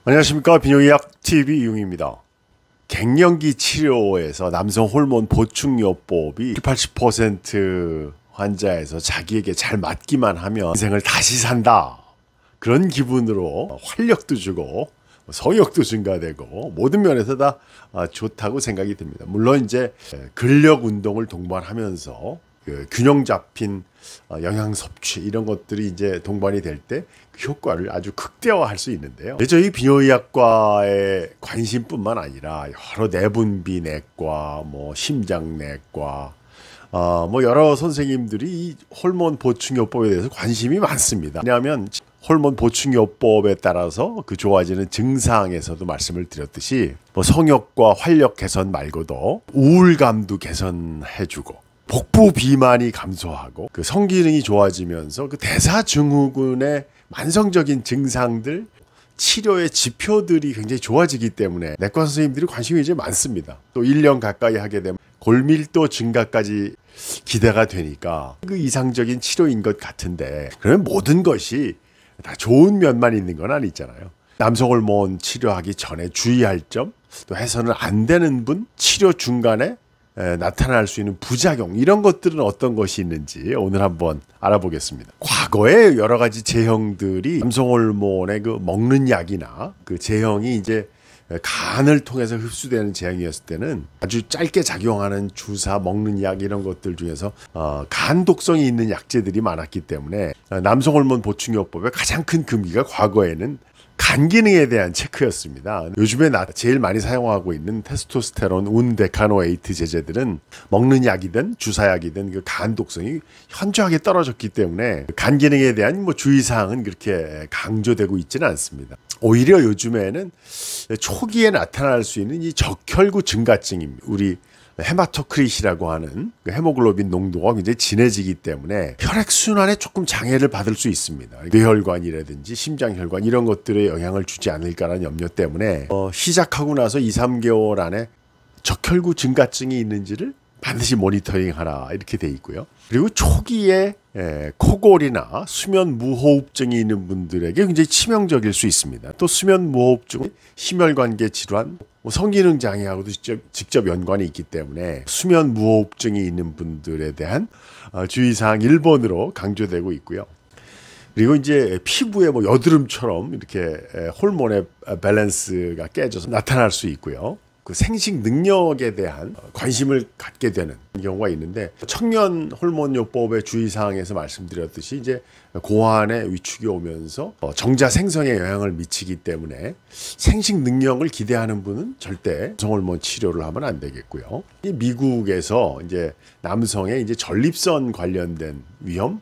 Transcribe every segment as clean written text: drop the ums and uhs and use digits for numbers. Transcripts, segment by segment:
안녕하십니까. 비뇨의학 TV 이용입니다. 갱년기 치료에서 남성 호르몬 보충요법이 80% 환자에서 자기에게 잘 맞기만 하면 인생을 다시 산다, 그런 기분으로 활력도 주고 성욕도 증가되고 모든 면에서 다 좋다고 생각이 듭니다. 물론 이제 근력 운동을 동반하면서 균형 잡힌 영양 섭취 이런 것들이 이제 동반이 될 때 그 효과를 아주 극대화할 수 있는데요. 저희 비뇨의학과의 관심뿐만 아니라 여러 내분비내과, 심장내과, 여러 선생님들이 이 호르몬 보충요법에 대해서 관심이 많습니다. 왜냐하면 호르몬 보충요법에 따라서 그 좋아지는 증상에서도 말씀을 드렸듯이 성욕과 활력 개선 말고도 우울감도 개선해주고 복부 비만이 감소하고 그 성기능이 좋아지면서 그 대사증후군의 만성적인 증상들, 치료의 지표들이 굉장히 좋아지기 때문에 내과 선생님들이 관심이 이제 많습니다. 또 1년 가까이 하게 되면 골밀도 증가까지 기대가 되니까 그 이상적인 치료인 것 같은데, 그러면 모든 것이 다 좋은 면만 있는 건 아니잖아요. 남성 호르몬 치료하기 전에 주의할 점, 또 해서는 안 되는 분, 치료 중간에 나타날 수 있는 부작용, 이런 것들은 어떤 것이 있는지 오늘 한번 알아보겠습니다. 과거에 여러 가지 제형들이 남성 호르몬의 그 먹는 약이나 그 제형이 이제 간을 통해서 흡수되는 제형이었을 때는 아주 짧게 작용하는 주사, 먹는 약 이런 것들 중에서 간 독성이 있는 약제들이 많았기 때문에 남성 호르몬 보충요법의 가장 큰 금기가 과거에는 간 기능에 대한 체크였습니다. 요즘에 제일 많이 사용하고 있는 테스토스테론, 운데카노에이트 제제들은 먹는 약이든 주사약이든 그 간 독성이 현저하게 떨어졌기 때문에 간 기능에 대한 주의사항은 그렇게 강조되고 있지는 않습니다. 오히려 요즘에는 초기에 나타날 수 있는 이 적혈구 증가증입니다. 우리 헤마토크릿이라고 하는 그 헤모글로빈 농도가 굉장히 진해지기 때문에 혈액순환에 조금 장애를 받을 수 있습니다. 뇌혈관이라든지 심장혈관 이런 것들에 영향을 주지 않을까라는 염려 때문에 시작하고 나서 2, 3개월 안에 적혈구 증가증이 있는지를 반드시 모니터링하라, 이렇게 돼 있고요. 그리고 초기에 코골이나 수면 무호흡증이 있는 분들에게 굉장히 치명적일 수 있습니다. 또 수면 무호흡증은 심혈관계 질환, 성기능 장애하고도 직접 연관이 있기 때문에 수면 무호흡증이 있는 분들에 대한 주의사항 1번으로 강조되고 있고요. 그리고 이제 피부에 여드름처럼 이렇게 호르몬의 밸런스가 깨져서 나타날 수 있고요. 그 생식 능력에 대한 관심을 갖게 되는 경우가 있는데, 청년 호르몬요법의 주의사항에서 말씀드렸듯이 이제 고환에 위축이 오면서 정자 생성에 영향을 미치기 때문에 생식 능력을 기대하는 분은 절대 남성 호르몬 치료를 하면 안 되겠고요. 이 미국에서 이제 남성의 이제 전립선 관련된 위험,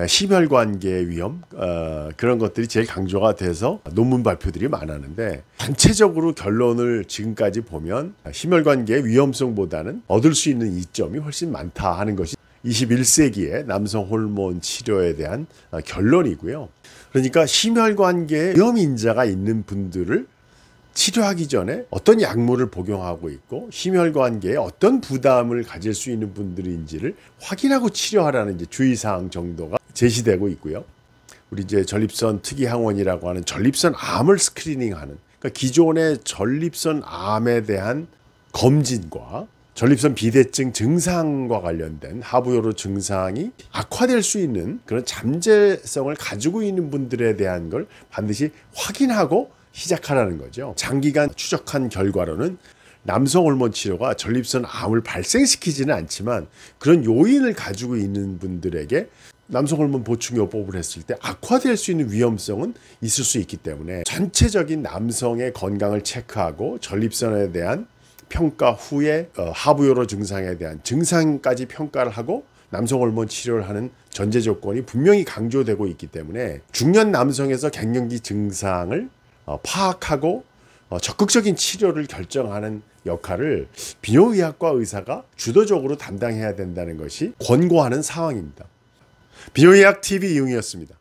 심혈관계 위험, 그런 것들이 제일 강조가 돼서 논문 발표들이 많았는데, 전체적으로 결론을 지금까지 보면 심혈관계 위험성보다는 얻을 수 있는 이점이 훨씬 많다 하는 것이 21세기의 남성 호르몬 치료에 대한 결론이고요. 그러니까 심혈관계에 위험 인자가 있는 분들을 치료하기 전에 어떤 약물을 복용하고 있고 심혈관계에 어떤 부담을 가질 수 있는 분들인지를 확인하고 치료하라는 이제 주의사항 정도가 제시되고 있고요. 우리 이제 전립선 특이항원이라고 하는 전립선 암을 스크리닝하는, 그러니까 기존의 전립선 암에 대한 검진과 전립선 비대증 증상과 관련된 하부요로 증상이 악화될 수 있는 그런 잠재성을 가지고 있는 분들에 대한 걸 반드시 확인하고 시작하라는 거죠. 장기간 추적한 결과로는 남성 호르몬 치료가 전립선 암을 발생시키지는 않지만 그런 요인을 가지고 있는 분들에게 남성 호르몬 보충요법을 했을 때 악화될 수 있는 위험성은 있을 수 있기 때문에 전체적인 남성의 건강을 체크하고 전립선에 대한 평가 후에 하부요로 증상에 대한 증상까지 평가를 하고 남성 호르몬 치료를 하는 전제 조건이 분명히 강조되고 있기 때문에 중년 남성에서 갱년기 증상을 파악하고 적극적인 치료를 결정하는 역할을 비뇨의학과 의사가 주도적으로 담당해야 된다는 것이 권고하는 사항입니다. 비뇨의학 TV 이용이었습니다.